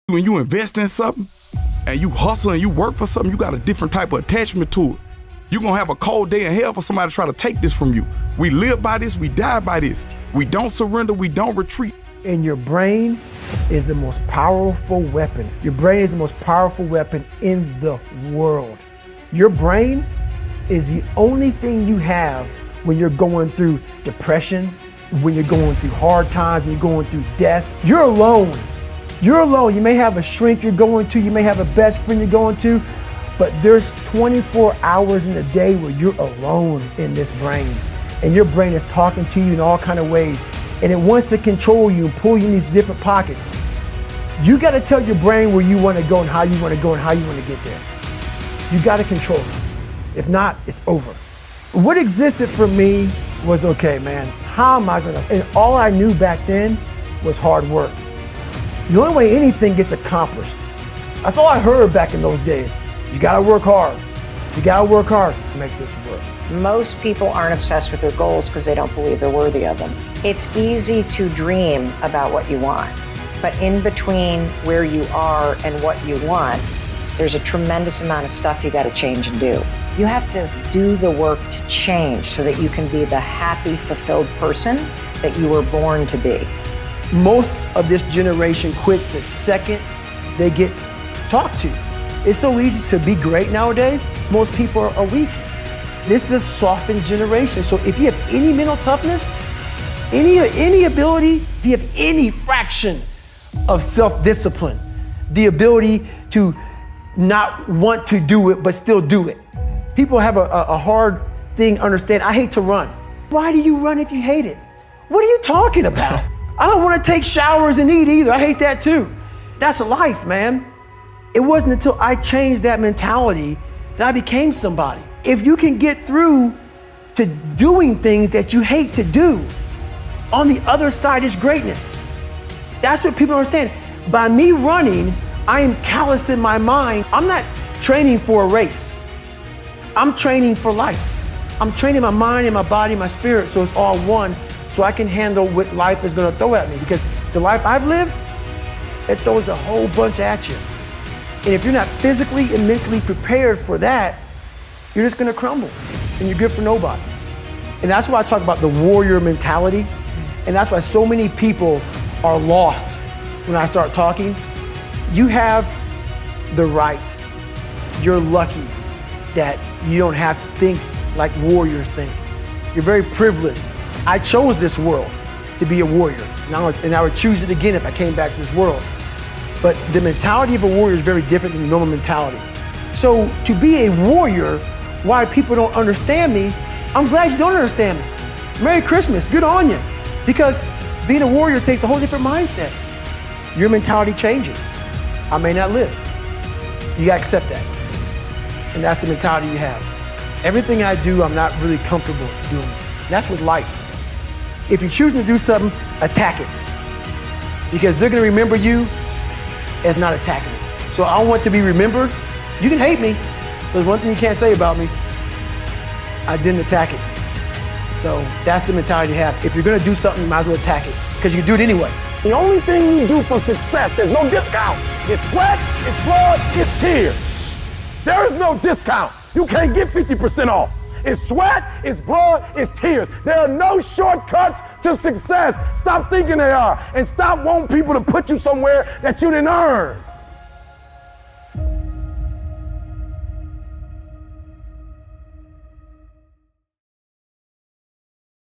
When you invest in something and you hustle and you work for something, you got a different type of attachment to it. You're gonna have a cold day in hell for somebody to try to take this from you. We live by this, we die by this. We don't surrender, we don't retreat. And your brain is the most powerful weapon. Your brain is the most powerful weapon in the world. Your brain is the only thing you have when you're going through depression, when you're going through hard times, when you're going through death. You're alone. You're alone. You may have a shrink you're going to, you may have a best friend you're going to, but there's 24 hours in the day where you're alone in this brain. And your brain is talking to you in all kinds of ways. And it wants to control you and pull you in these different pockets. You got to tell your brain where you want to go and how you want to go and how you want to get there. You got to control it. If not, it's over. What existed for me was, okay, man, how am I going to? And all I knew back then was hard work. The only way anything gets accomplished. That's all I heard back in those days. You got to work hard. You got to work hard to make this work. Most people aren't obsessed with their goals because they don't believe they're worthy of them. It's easy to dream about what you want, but in between where you are and what you want, there's a tremendous amount of stuff you got to change and do. You have to do the work to change so that you can be the happy, fulfilled person that you were born to be. Most of this generation quits the second they get talked to. It's so easy to be great nowadays. Most people are weak. This is a softened generation. So if you have any mental toughness, any ability, if you have any fraction of self-discipline, the ability to not want to do it but still do it. People have a hard thing understand. I hate to run. Why do you run if you hate it? What are you talking about? I don't want to take showers and eat either. I hate that too. That's life, man. It wasn't until I changed that mentality that I became somebody. If you can get through to doing things that you hate to do, on the other side is greatness. That's what people understand. By me running, I am callous in my mind. I'm not training for a race. I'm training for life. I'm training my mind and my body and my spirit so it's all one, so I can handle what life is gonna throw at me. Because the life I've lived, it throws a whole bunch at you. And if you're not physically and mentally prepared for that, you're just gonna crumble and you're good for nobody. And that's why I talk about the warrior mentality. And that's why so many people are lost when I start talking. You have the right. You're lucky that you don't have to think like warriors think. You're very privileged. I chose this world to be a warrior. And I would choose it again if I came back to this world. But the mentality of a warrior is very different than the normal mentality. So to be a warrior, why people don't understand me, I'm glad you don't understand me. Merry Christmas, good on you. Because being a warrior takes a whole different mindset. Your mentality changes. I may not live. You gotta accept that. And that's the mentality you have. Everything I do, I'm not really comfortable doing. And that's with life. If you're choosing to do something, attack it. Because they're gonna remember you as not attacking it. So I want to be remembered. You can hate me. There's one thing you can't say about me. I didn't attack it. So that's the mentality you have. If you're gonna do something, you might as well attack it, because you can do it anyway. The only thing you do for success, there's no discount. It's sweat, it's blood, it's tears. There is no discount. You can't get 50% off. It's sweat, it's blood, it's tears. There are no shortcuts to success. Stop thinking they are, and stop wanting people to put you somewhere that you didn't earn.